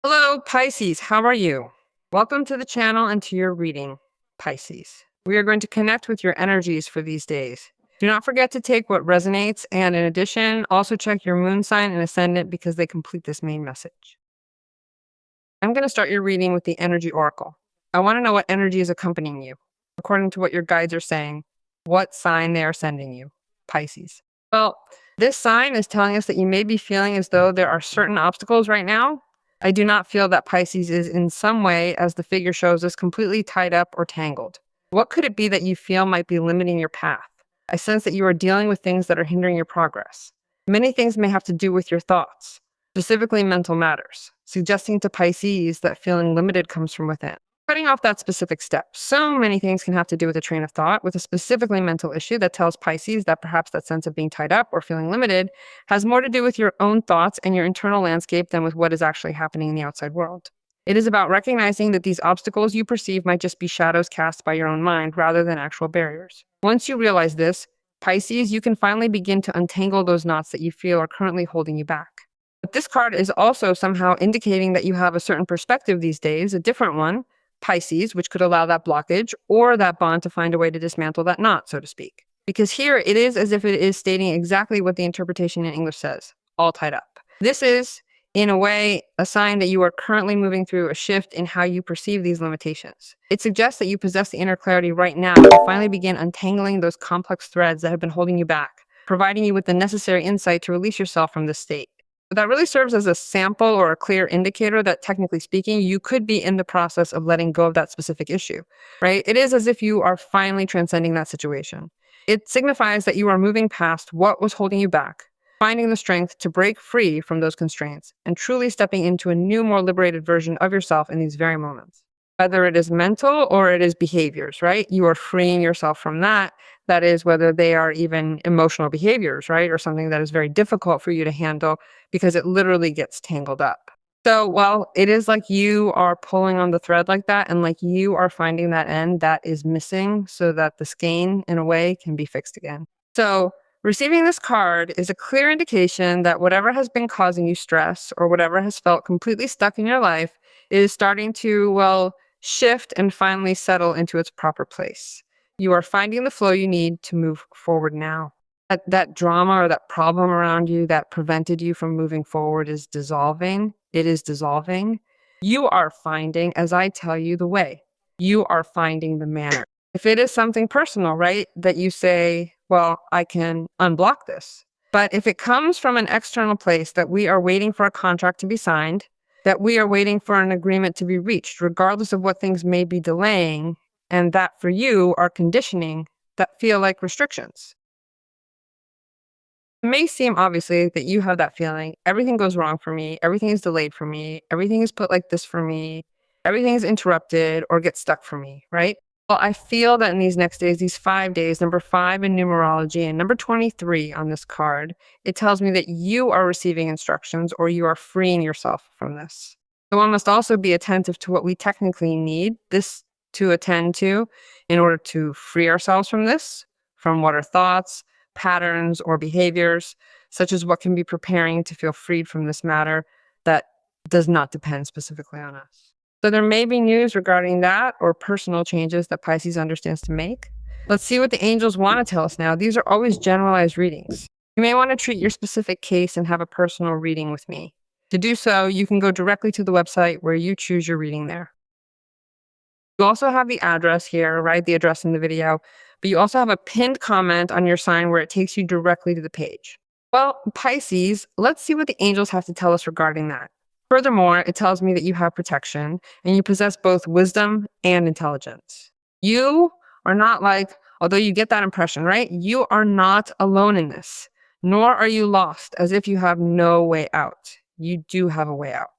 Hello, Pisces. How are you? Welcome to the channel and to your reading, Pisces. We are going to connect with your energies for these days. Do not forget to take what resonates, and in addition, also check your moon sign and ascendant because they complete this main message. I'm going to start your reading with the energy oracle. I want to know what energy is accompanying you, according to what your guides are saying, what sign they are sending you, Pisces. Well, this sign is telling us that you may be feeling as though there are certain obstacles right now. I do not feel that Pisces is in some way, as the figure shows us, completely tied up or tangled. What could it be that you feel might be limiting your path? I sense that you are dealing with things that are hindering your progress. Many things may have to do with your thoughts, specifically mental matters, suggesting to Pisces that feeling limited comes from within. Cutting off that specific step, so many things can have to do with a train of thought, with a specifically mental issue that tells Pisces that perhaps that sense of being tied up or feeling limited has more to do with your own thoughts and your internal landscape than with what is actually happening in the outside world. It is about recognizing that these obstacles you perceive might just be shadows cast by your own mind rather than actual barriers. Once you realize this, Pisces, you can finally begin to untangle those knots that you feel are currently holding you back. But this card is also somehow indicating that you have a certain perspective these days, a different one, Pisces, which could allow that blockage or that bond to find a way to dismantle that knot, so to speak. Because here it is as if it is stating exactly what the interpretation in English says, all tied up. This is, in a way, a sign that you are currently moving through a shift in how you perceive these limitations. It suggests that you possess the inner clarity right now to finally begin untangling those complex threads that have been holding you back, providing you with the necessary insight to release yourself from this state. That really serves as a sample or a clear indicator that, technically speaking, you could be in the process of letting go of that specific issue, right? It is as if you are finally transcending that situation. It signifies that you are moving past what was holding you back, finding the strength to break free from those constraints, and truly stepping into a new, more liberated version of yourself in these very moments. Whether it is mental or it is behaviors, right? You are freeing yourself from that. That is, whether they are even emotional behaviors, right? Or something that is very difficult for you to handle because it literally gets tangled up. So, well, it is like you are pulling on the thread like that, and like you are finding that end that is missing so that the skein, in a way, can be fixed again. So, receiving this card is a clear indication that whatever has been causing you stress or whatever has felt completely stuck in your life is starting to, well, shift and finally settle into its proper place. You are finding the flow you need to move forward now. That drama or that problem around you that prevented you from moving forward is dissolving. It is dissolving. You are finding, as I tell you, the way. You are finding the manner. If it is something personal, right, that you say, well, I can unblock this. But if it comes from an external place that we are waiting for a contract to be signed, that we are waiting for an agreement to be reached, regardless of what things may be delaying, and that for you are conditioning that feel like restrictions. It may seem obviously that you have that feeling, everything goes wrong for me, everything is delayed for me, everything is put like this for me, everything is interrupted or gets stuck for me, right? Well, I feel that in these next days, these 5 days, number 5 in numerology and number 23 on this card, it tells me that you are receiving instructions or you are freeing yourself from this. So one must also be attentive to what we technically need this to attend to in order to free ourselves from this, from what are thoughts, patterns, or behaviors, such as what can be preparing to feel freed from this matter that does not depend specifically on us. So there may be news regarding that or personal changes that Pisces understands to make. Let's see what the angels want to tell us now. These are always generalized readings. You may want to treat your specific case and have a personal reading with me. To do so, you can go directly to the website where you choose your reading there. You also have the address here, right? The address in the video, but you also have a pinned comment on your sign where it takes you directly to the page. Well, Pisces, let's see what the angels have to tell us regarding that. Furthermore, it tells me that you have protection and you possess both wisdom and intelligence. You are not like, although you get that impression, right? You are not alone in this, nor are you lost as if you have no way out. You do have a way out.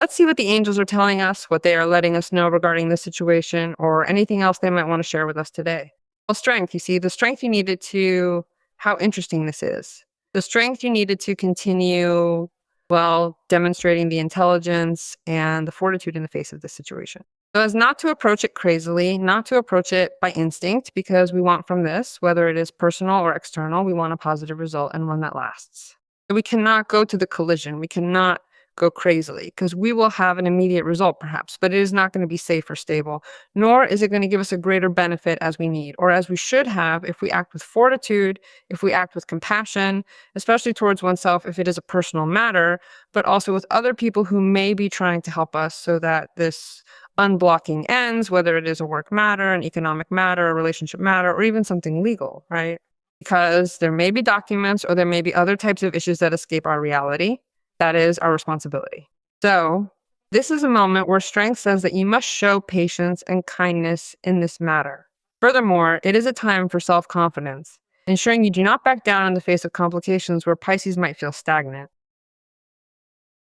Let's see what the angels are telling us, what they are letting us know regarding this situation, or anything else they might want to share with us today. Well, strength, you see, the strength you needed to, how interesting this is. The strength you needed to continue, well, demonstrating the intelligence and the fortitude in the face of this situation. So as not to approach it crazily, not to approach it by instinct, because we want from this, whether it is personal or external, we want a positive result and one that lasts. We cannot go to the collision. We cannot go crazily, because we will have an immediate result perhaps, but it is not going to be safe or stable, nor is it going to give us a greater benefit as we need or as we should have if we act with fortitude, if we act with compassion, especially towards oneself if it is a personal matter, but also with other people who may be trying to help us so that this unblocking ends, whether it is a work matter, an economic matter, a relationship matter, or even something legal, right? Because there may be documents or there may be other types of issues that escape our reality. That is our responsibility. So this is a moment where strength says that you must show patience and kindness in this matter. Furthermore, it is a time for self-confidence, ensuring you do not back down in the face of complications where Pisces might feel stagnant.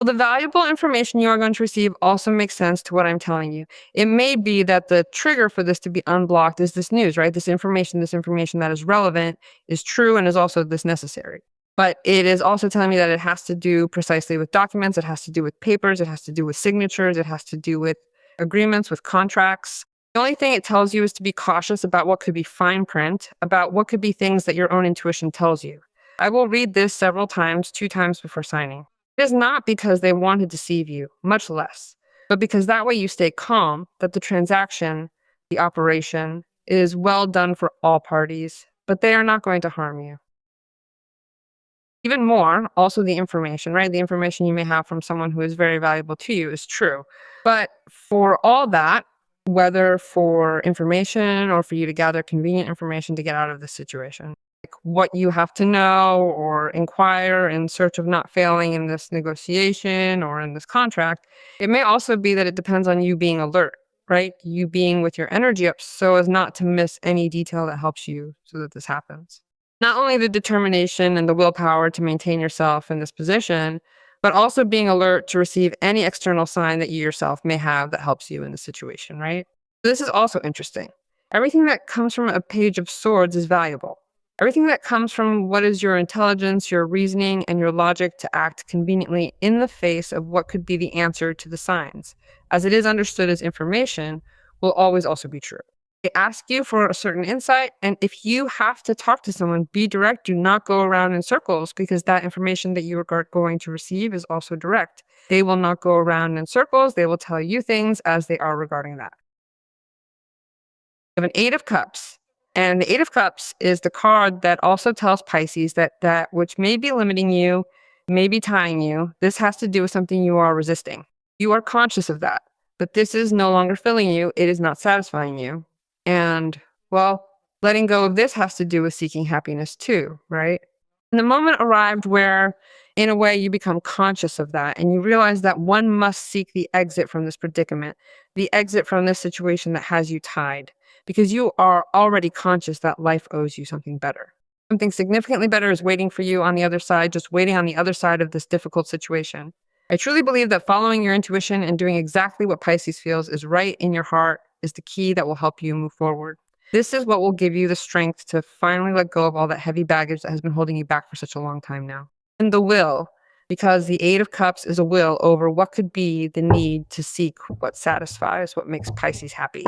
Well, the valuable information you are going to receive also makes sense to what I'm telling you. It may be that the trigger for this to be unblocked is this news, right? This information that is relevant, is true, and is also this necessary. But it is also telling me that it has to do precisely with documents, it has to do with papers, it has to do with signatures, it has to do with agreements, with contracts. The only thing it tells you is to be cautious about what could be fine print, about what could be things that your own intuition tells you. I will read this several times, 2 times before signing. It is not because they want to deceive you, much less, but because that way you stay calm, that the transaction, the operation, is well done for all parties, but they are not going to harm you. Even more, also the information, right? The information you may have from someone who is very valuable to you is true. But for all that, whether for information or for you to gather convenient information to get out of this situation, like what you have to know or inquire in search of not failing in this negotiation or in this contract, it may also be that it depends on you being alert, right? You being with your energy up so as not to miss any detail that helps you so that this happens. Not only the determination and the willpower to maintain yourself in this position, but also being alert to receive any external sign that you yourself may have that helps you in the situation, right? This is also interesting. Everything that comes from a Page of Swords is valuable. Everything that comes from what is your intelligence, your reasoning, and your logic to act conveniently in the face of what could be the answer to the signs, as it is understood as information, will always also be true. They ask you for a certain insight, and if you have to talk to someone, be direct. Do not go around in circles, because that information that you are going to receive is also direct. They will not go around in circles. They will tell you things as they are regarding that. You have an 8 of Cups, and the 8 of Cups is the card that also tells Pisces that which may be limiting you, may be tying you, this has to do with something you are resisting. You are conscious of that, but this is no longer filling you. It is not satisfying you. And, well, letting go of this has to do with seeking happiness too, right? And the moment arrived where, in a way, you become conscious of that and you realize that one must seek the exit from this predicament, the exit from this situation that has you tied, because you are already conscious that life owes you something better. Something significantly better is waiting for you on the other side, just waiting on the other side of this difficult situation. I truly believe that following your intuition and doing exactly what Pisces feels is right in your heart is the key that will help you move forward. This is what will give you the strength to finally let go of all that heavy baggage that has been holding you back for such a long time now. And the will, because the 8 of Cups is a will over what could be the need to seek what satisfies, what makes Pisces happy.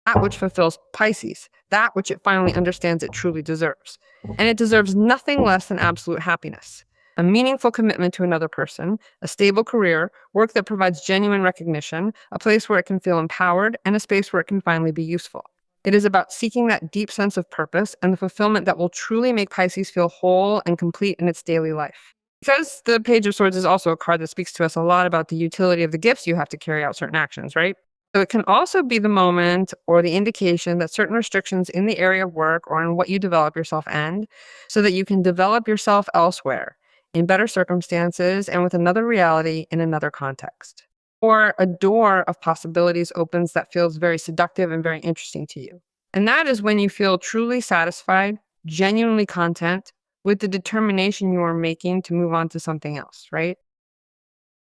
That which fulfills Pisces, that which it finally understands it truly deserves. And it deserves nothing less than absolute happiness. A meaningful commitment to another person, a stable career, work that provides genuine recognition, a place where it can feel empowered, and a space where it can finally be useful. It is about seeking that deep sense of purpose and the fulfillment that will truly make Pisces feel whole and complete in its daily life. Because the Page of Swords is also a card that speaks to us a lot about the utility of the gifts you have to carry out certain actions, right? So it can also be the moment or the indication that certain restrictions in the area of work or in what you develop yourself end, so that you can develop yourself elsewhere, in better circumstances and with another reality in another context. Or a door of possibilities opens that feels very seductive and very interesting to you. And that is when you feel truly satisfied, genuinely content with the determination you are making to move on to something else, right?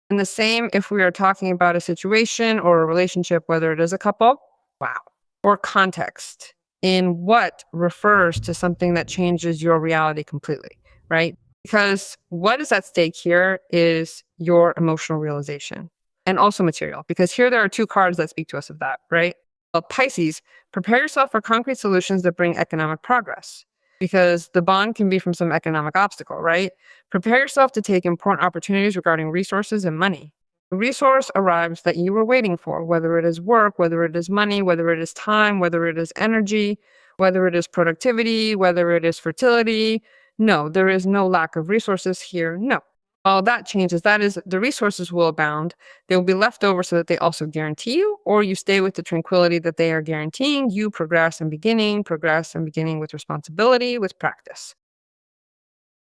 And the same if we are talking about a situation or a relationship, whether it is a couple, wow, or context in what refers to something that changes your reality completely, right? Because what is at stake here is your emotional realization and also material, because here there are 2 cards that speak to us of that, right? Well, Pisces, prepare yourself for concrete solutions that bring economic progress. because the bond can be from some economic obstacle, right? Prepare yourself to take important opportunities regarding resources and money. The resource arrives that you were waiting for, whether it is work, whether it is money, whether it is time, whether it is energy, whether it is productivity, whether it is fertility. No, there is no lack of resources here. No. All that changes. That is, the resources will abound. They will be left over so that they also guarantee you, or you stay with the tranquility that they are guaranteeing you progress and beginning with responsibility, with practice.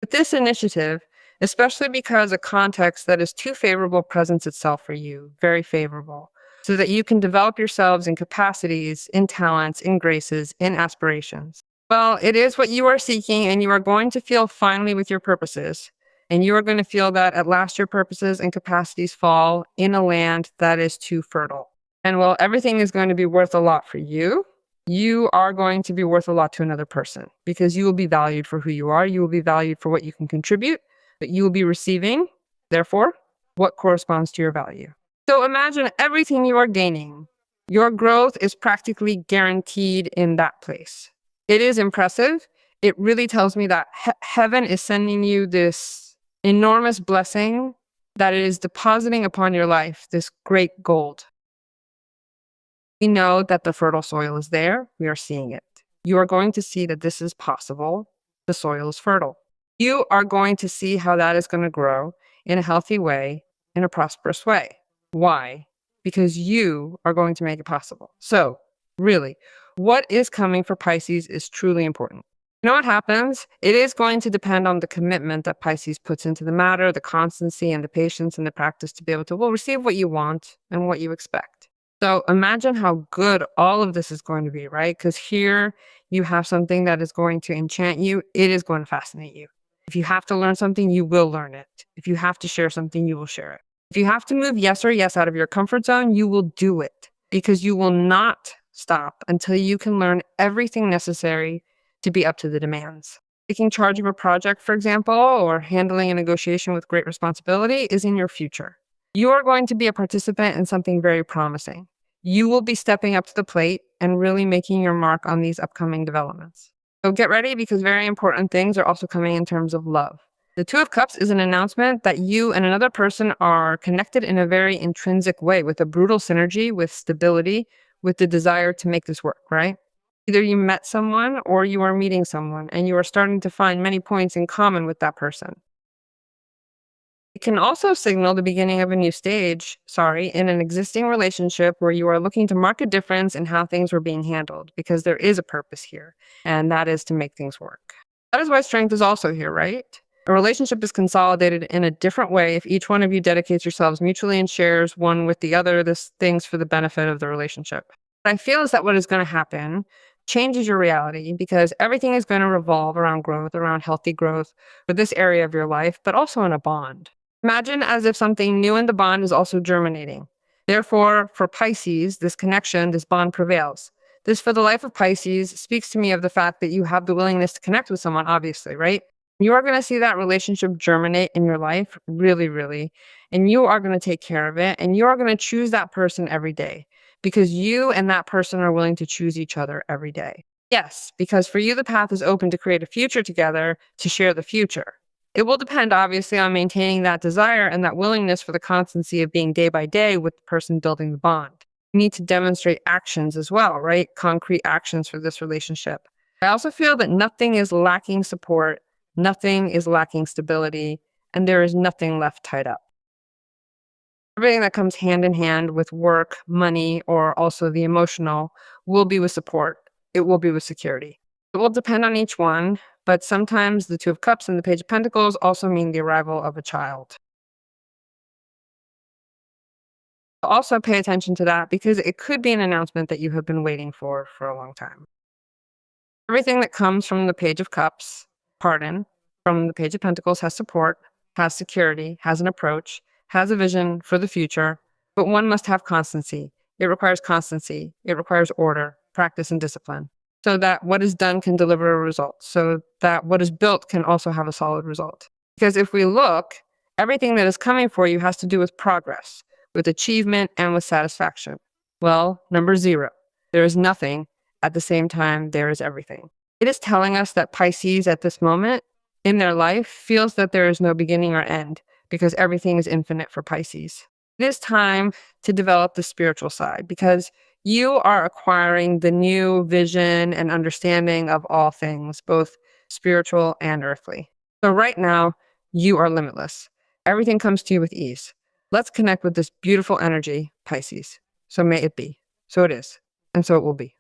With this initiative, especially because a context that is too favorable presents itself for you, very favorable, so that you can develop yourselves in capacities, in talents, in graces, in aspirations. Well, it is what you are seeking, and you are going to feel finally with your purposes. And you are going to feel that at last your purposes and capacities fall in a land that is too fertile. And while everything is going to be worth a lot for you, you are going to be worth a lot to another person because you will be valued for who you are. You will be valued for what you can contribute, but you will be receiving, therefore, what corresponds to your value. So imagine everything you are gaining. Your growth is practically guaranteed in that place. It is impressive. It really tells me that heaven is sending you this enormous blessing that it is depositing upon your life, this great gold. We know that the fertile soil is there. We are seeing it. You are going to see that this is possible. The soil is fertile. You are going to see how that is going to grow in a healthy way, in a prosperous way. Why? Because you are going to make it possible. So, really, what is coming for Pisces is truly important. You know what happens? It is going to depend on the commitment that Pisces puts into the matter, the constancy and the patience and the practice to be able to, receive what you want and what you expect. So imagine how good all of this is going to be, right? Because here you have something that is going to enchant you. It is going to fascinate you. If you have to learn something, you will learn it. If you have to share something, you will share it. If you have to move yes or yes out of your comfort zone, you will do it because you will not stop until you can learn everything necessary to be up to the demands. Taking charge of a project, for example, or handling a negotiation with great responsibility is in your future. You are going to be a participant in something very promising. You will be stepping up to the plate and really making your mark on these upcoming developments. So get ready because very important things are also coming in terms of love. The Two of Cups is an announcement that you and another person are connected in a very intrinsic way with a brutal synergy, with stability, with the desire to make this work, right? Either you met someone or you are meeting someone and you are starting to find many points in common with that person. It can also signal the beginning of a new stage, in an existing relationship where you are looking to mark a difference in how things were being handled, because there is a purpose here, and that is to make things work. That is why strength is also here, right? A relationship is consolidated in a different way if each one of you dedicates yourselves mutually and shares one with the other this things for the benefit of the relationship. What I feel is that what is going to happen changes your reality because everything is going to revolve around growth, around healthy growth for this area of your life, but also in a bond. Imagine as if something new in the bond is also germinating. Therefore, for Pisces, this connection, this bond prevails. This, for the life of Pisces, speaks to me of the fact that you have the willingness to connect with someone, obviously, right? You are going to see that relationship germinate in your life, really, really. And you are going to take care of it. And you are going to choose that person every day because you and that person are willing to choose each other every day. Yes, because for you, the path is open to create a future together, to share the future. It will depend, obviously, on maintaining that desire and that willingness for the constancy of being day by day with the person building the bond. You need to demonstrate actions as well, right? Concrete actions for this relationship. I also feel that nothing is lacking support, nothing is lacking stability, and there is nothing left tied up. Everything that comes hand in hand with work, money, or also the emotional will be with support. It will be with security. It will depend on each one, but sometimes the Two of Cups and the Page of Pentacles also mean the arrival of a child. Also pay attention to that because it could be an announcement that you have been waiting for a long time. Everything that comes from the Page of Cups, from the Page of Pentacles has support, has security, has an approach, has a vision for the future, but one must have constancy. It requires constancy. It requires order, practice, and discipline, so that what is done can deliver a result, so that what is built can also have a solid result. Because if we look, everything that is coming for you has to do with progress, with achievement, and with satisfaction. Well, number 0, there is nothing. At the same time, there is everything. It is telling us that Pisces at this moment in their life feels that there is no beginning or end because everything is infinite for Pisces. It is time to develop the spiritual side because you are acquiring the new vision and understanding of all things, both spiritual and earthly. So right now, you are limitless. Everything comes to you with ease. Let's connect with this beautiful energy, Pisces. So may it be. So it is. And so it will be.